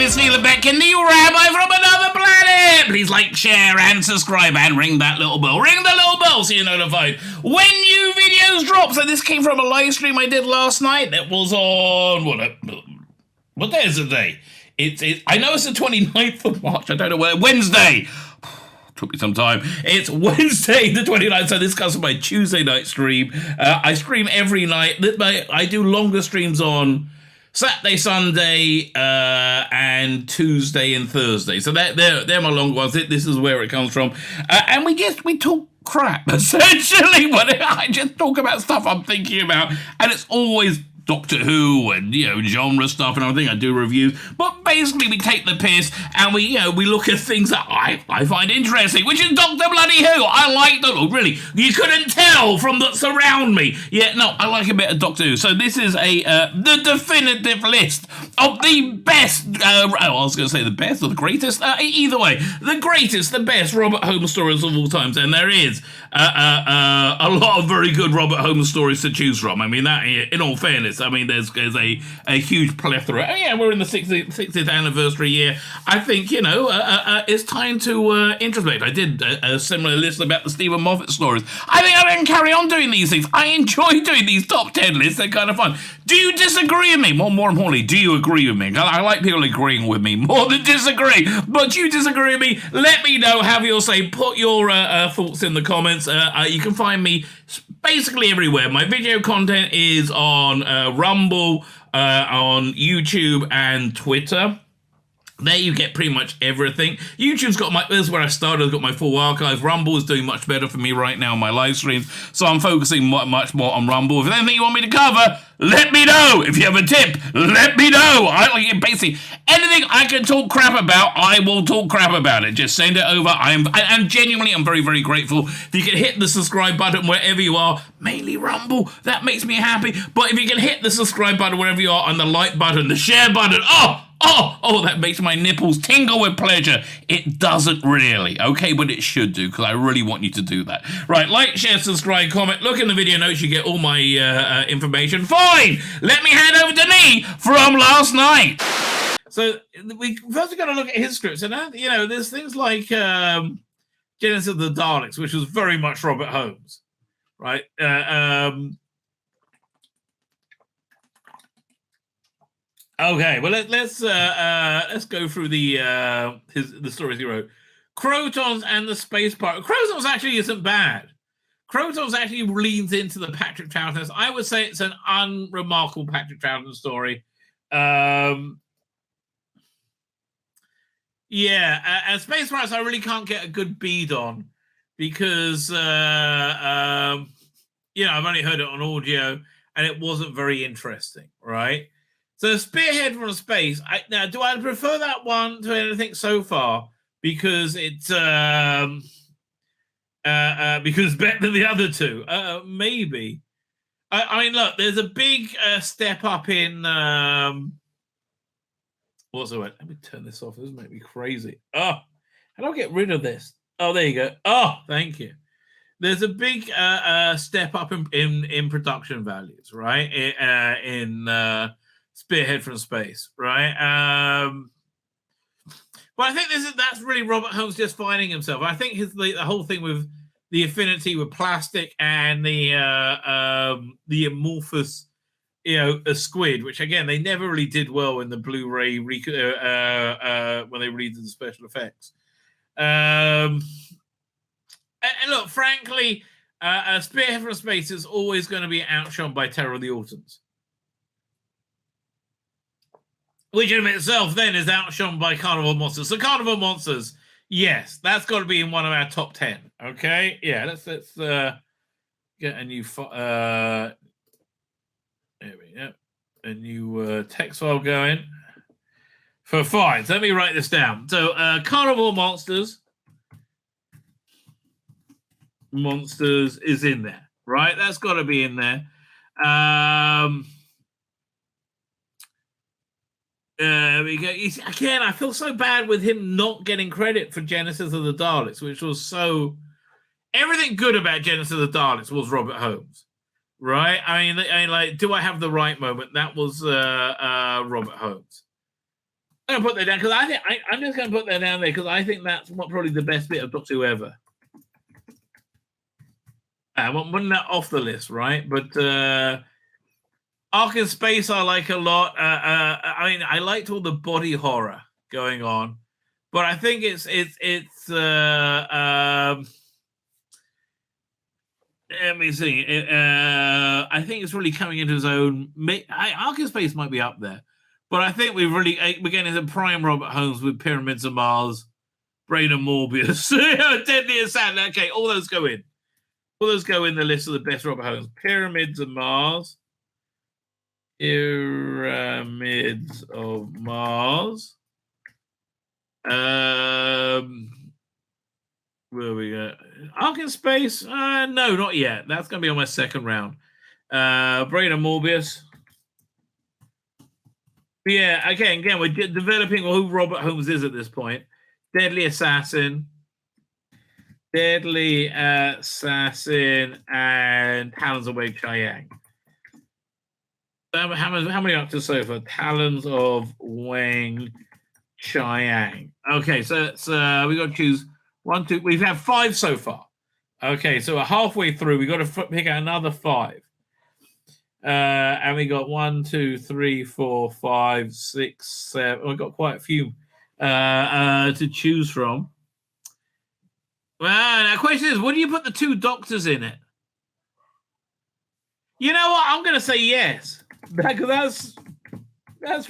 is Tzvi Lebetkin, the Rabbi from another planet. Please like, share, and subscribe, and ring that little bell. Ring the little bell so you're notified when new videos drop. So this came from a live stream I did last night. That was on what day is it today? I know it's the 29th of March. I don't know where. Wednesday. Took me some time. It's Wednesday the 29th, so this comes from my Tuesday night stream. I stream every night. I do longer streams on Saturday, Sunday, and Tuesday and Thursday. So they're my long ones. This is where it comes from. And we talk crap, essentially. I just talk about stuff I'm thinking about, and it's always Doctor Who and, genre stuff and everything. I do reviews, but basically we take the piss and we look at things that I find interesting, which is Doctor Bloody Who. I like them. Really, you couldn't tell from the surround me. Yeah, no, I like a bit of Doctor Who. So this is the definitive list of the best. I was going to say the best or the greatest. Either way, the greatest, the best Robert Holmes stories of all times, and there is a lot of very good Robert Holmes stories to choose from. I mean, that, in all fairness, I mean, there's a huge plethora. Oh, yeah, we're in the 60th anniversary year. I think, it's time to introspect. I did a similar list about the Stephen Moffat stories. I think I can carry on doing these things. I enjoy doing these top 10 lists. They're kind of fun. Do you disagree with me? More importantly, do you agree with me? I like people agreeing with me more than disagree. But do you disagree with me? Let me know. Have your say. Put your thoughts in the comments. You can find me basically everywhere. My video content is on Rumble, on YouTube and Twitter. There you get pretty much everything. YouTube's got this is where I started. I've got my full archive. Rumble is doing much better for me right now on my live streams, so I'm focusing much more on Rumble. If there's anything you want me to cover, let me know. If you have a tip, let me know. Basically anything I can talk crap about, I will talk crap about it. Just send it over. I'm genuinely, I'm very, very grateful. If you can hit the subscribe button wherever you are, mainly Rumble, that makes me happy. But if you can hit the subscribe button wherever you are, and the like button, the share button, oh, that makes my nipples tingle with pleasure. It doesn't really, okay, but it should do, because I really want you to do that. Right, like, share, subscribe, comment, look in the video notes, you get all my information. Fine, let me hand over to me from last night. So, we first got to look at his scripts, and there's things like Genesis of the Daleks, which was very much Robert Holmes, right? Okay, well let's go through the stories he wrote. Crotons and the Space Pirate. Crotons actually isn't bad. Crotons actually leans into the Patrick Troughton. I would say it's an unremarkable Patrick Troughton story. And Space Pirates I really can't get a good bead on because I've only heard it on audio and it wasn't very interesting, right? So Spearhead from Space. Now, do I prefer that one to anything so far? Because it's better than the other two. Maybe. I mean, look, there's a big step up in. What's the word? Let me turn this off. This is making me crazy. Oh, how do I get rid of this? Oh, there you go. Oh, thank you. There's a big step up in production values, right? In Spearhead from Space, right? But I think that's really Robert Holmes just finding himself. I think the whole thing with the affinity with plastic and the amorphous, a squid, which again they never really did well in the Blu-ray when they redid the special effects. And look, frankly, Spearhead from Space is always going to be outshone by Terror of the Autons. Which in itself then is outshone by Carnival Monsters. So Carnival Monsters, yes, that's got to be in one of our top 10. Okay, yeah, let's get a new there we go, a new text file going for 5. So let me write this down. So Carnival Monsters is in there, right? That's got to be in there. We go. Again, I feel so bad with him not getting credit for Genesis of the Daleks, which was so. Everything good about Genesis of the Daleks was Robert Holmes, right? I mean, like, do I have the right moment? That was Robert Holmes. I'm going to put that down because I think I'm just going to put that down there because I think that's probably the best bit of Doctor Who ever. I wasn't that off the list, right? But Ark in Space I like a lot. I mean, I liked all the body horror going on, but I think it's let me see. I think it's really coming into its own. Ark in Space might be up there, but I think we're getting into prime Robert Holmes with Pyramids of Mars, Brain of Morbius, Deadly Assassin. Okay, all those go in. All those go in the list of the best Robert Holmes. Pyramids of Mars. Pyramids of Mars. Where we go? Ark in Space? No, not yet. That's going to be on my second round. Brain of Morbius. But yeah, again, we're developing who Robert Holmes is at this point. Deadly Assassin. Deadly Assassin and Talons of Wei Chiang. How many up to so far? Talons of Wang Chiang. Okay, so we got to choose 1, 2. We've had 5 so far. Okay, so we're halfway through. We got to pick out another 5. And we got 1, 2, 3, 4, 5, 6, 7. We've got quite a few to choose from. Well, now the question is, what do you put the 2 doctors in it? You know what? I'm going to say yes. Because there's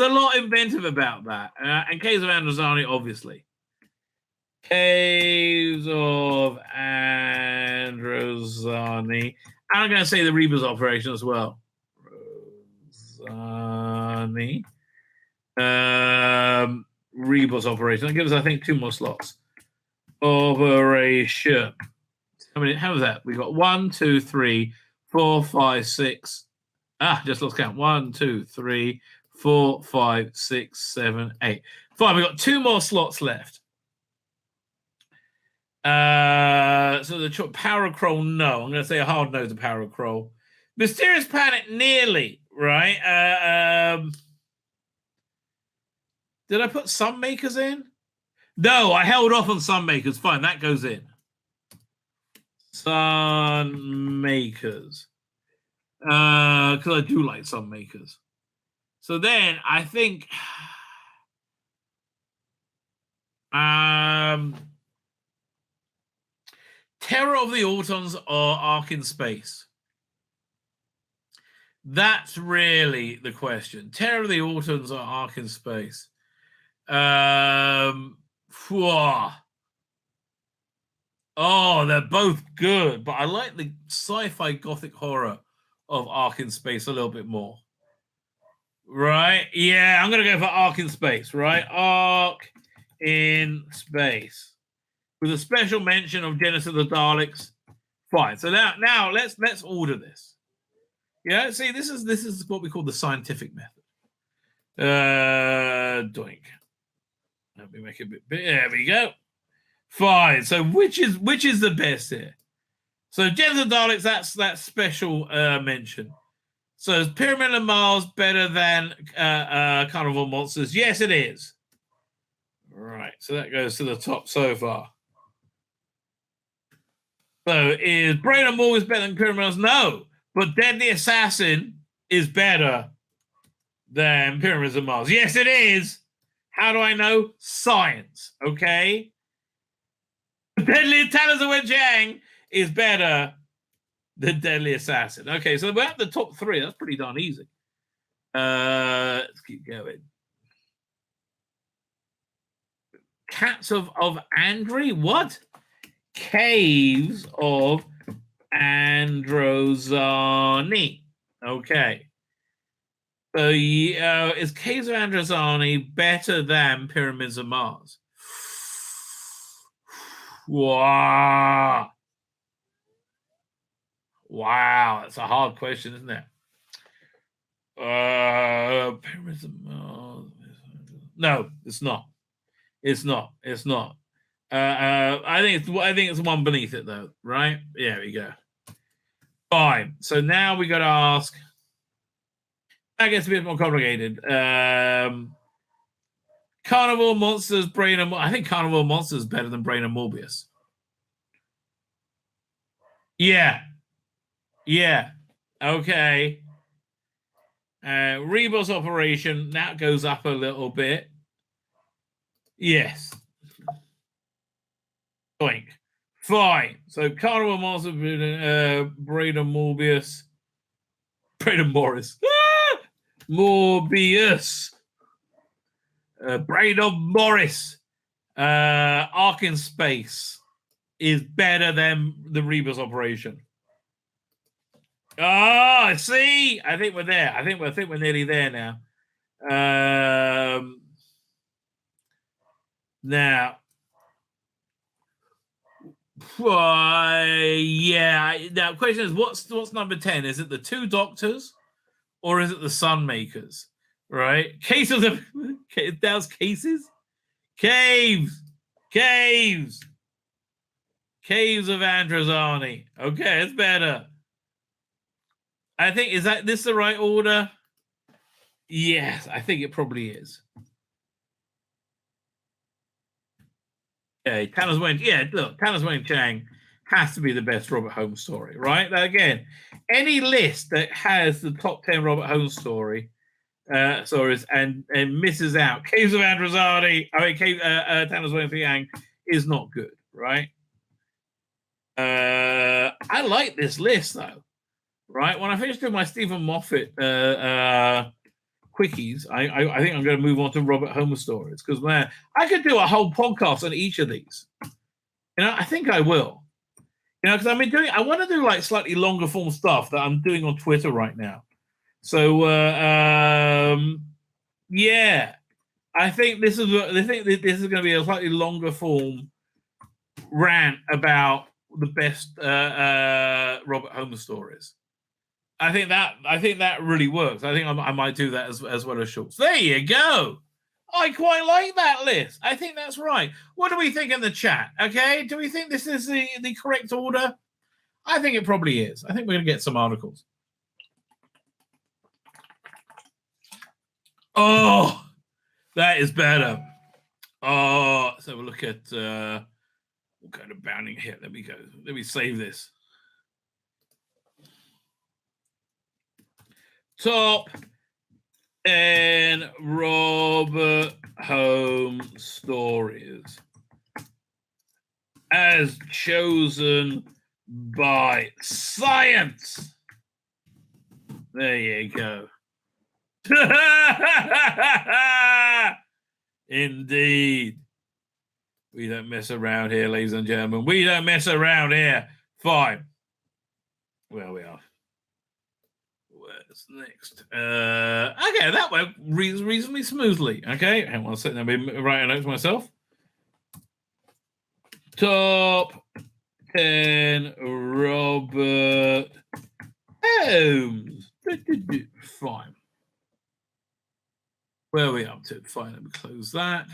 a lot inventive about that. And Caves of Androzani, obviously. Caves of Androzani. And I'm going to say the Rebus operation as well. Rosani. Rebus operation. That gives us, I think, 2 more slots. Operation. How was that? We got 1, 2, 3, 4, 5, 6. Just lost count. 1, 2, 3, 4, 5, 6, 7, 8. Fine, we've got 2 more slots left. So the Power Kroll, no. I'm going to say a hard no to Power Kroll. Mysterious Planet, nearly, right? Did I put Sunmakers in? No, I held off on Sunmakers. Fine, that goes in. Sunmakers. Because I do like Sunmakers. So then I think Terror of the Autons or Ark in Space? That's really the question. Terror of the Autons or Ark in Space? Oh, they're both good, but I like the sci-fi gothic horror of Ark in Space a little bit more. Right? Yeah, I'm going to go for Ark in Space, right? Ark in Space. With a special mention of Genesis of the Daleks. Fine. So now let's order this. Yeah, see, this is what we call the scientific method. Doink. Let me make it a bit big. There we go. Fine. So which is the best here? So Genesis of the Daleks, that's special mention. So is Pyramid of Mars better than Carnival Monsters? Yes, it is. Right. So that goes to the top so far. So is Brain of Morbius better than Pyramid of Mars? No. But Deadly Assassin is better than Pyramids of Mars. Yes, it is. How do I know? Science. Okay. Deadly Talons of Wei Chiang is better than Deadly Assassin. Okay, so we're at the top 3. That's pretty darn easy. Let's keep going. Cats of Andri? What? Caves of Androzani. Okay. So is Caves of Androzani better than Pyramids of Mars? Wow. Wow, that's a hard question, isn't it? Pyramids of Mars. No, it's not. It's not. It's not. I think it's one beneath it though, right? Yeah, there we go. Fine. So now we got to ask. That gets a bit more complicated. Carnival Monsters, Brain and I think Carnival Monsters is better than Brain and Morbius. Yeah. Yeah. Okay. Rebus Operation, that goes up a little bit. Yes. Doink. Fine. So Carnival Monsters, Brain and Morbius. Brain and Morris. Morbius. Brain of Morris. Ark in Space is better than the Rebus Operation. Oh, see, I think we're there. I think we're nearly there now. Now, yeah. Now, question is, what's number 10? Is it the Two Doctors, or is it the Sunmakers? Right? Case of the Dow's Cases, Caves of Androzani. Okay, it's better. I think, is this the right order? Yes, I think it probably is. Okay, Tanner's Wayne. Yeah, look, Tanner's Wayne Chang has to be the best Robert Holmes story, right? Now, again, any list that has the top 10 Robert Holmes stories and misses out Caves of Androzani, Tanner's Wayne Chang is not good, right? I like this list though, right? When I finish doing my Stephen Moffat quickies, I think I'm going to move on to Robert Holmes stories, because, man, I could do a whole podcast on each of these. I think I will. Because I want to do like slightly longer form stuff that I'm doing on Twitter right now. So yeah, I think this is going to be a slightly longer form rant about the best Robert Holmes stories. I think that really works. I think I might do that as well as shorts. There you go. I quite like that list. I think that's right. What do we think in the chat? Okay, do we think this is the correct order? I think it probably is. I think we're going to get some articles. Oh, that is better. Oh, so we'll look at what kind of bounding here. Let me go. Let me save this. Top 10 Robert Holmes stories as chosen by science. There you go. Indeed. We don't mess around here, ladies and gentlemen. We don't mess around here. Fine. Well, we are. Where's next? Okay, that went reasonably smoothly. Okay, hang on a second. Let me write a note to myself. Top 10 Robert Holmes. Fine. Where are we up to? Fine, let me close that.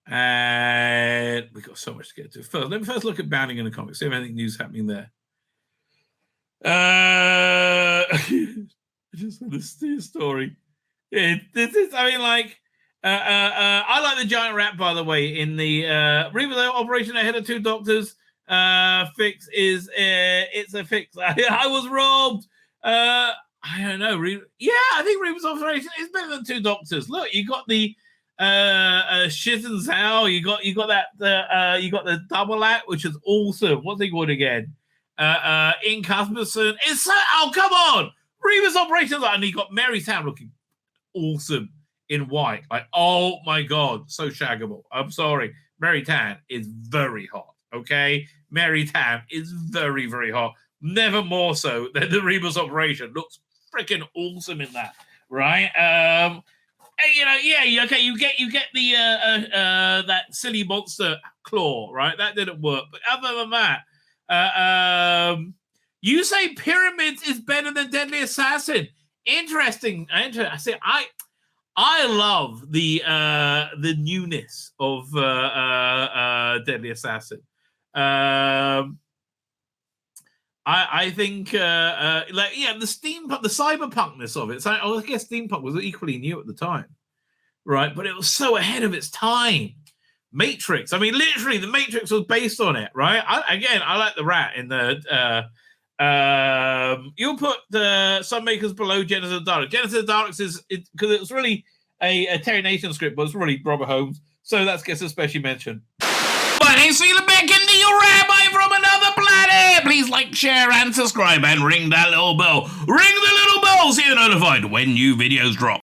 And we've got so much to get to. Let me first look at Bounding in the comics, see if anything new's happening there. Just for the story. I like the giant rat, by the way, in the Rebus Operation ahead of Two Doctors. Fix is it's a fix. I was robbed. I don't know. I think Rebus Operation is better than Two Doctors. Look, you got the Shit and Zao. You got that. You got the double act, which is awesome. What's he called again? In Cuthbertson. It's so. Oh, come on! Rebus Operation, and he got Mary Town looking awesome in white. Like, oh my god, so shaggable. I'm sorry, Mary Tan is very hot. Okay, Mary Tan is very, very hot. Never more so than the Rebus Operation. Looks freaking awesome in that, right? Okay, you get the that silly monster claw, right? That didn't work, but other than that, you say Pyramids is better than Deadly Assassin. Interesting. I say I love the newness of Deadly Assassin. I think the steampunk, the cyberpunkness of it. So I guess steampunk was equally new at the time. right? But it was so ahead of its time. Matrix. I mean, literally, the Matrix was based on it, right? I like the rat in the. You'll put the Sunmakers below Genesis of Dark. Genesis of Dark is because it was really a Terry Nation script, but it's really Robert Holmes, so that gets a special mention. My name's Tzvi Lebetkin, the Rabbi from another planet. Please like, share, and subscribe, and ring that little bell. Ring the little bell so you're notified when new videos drop.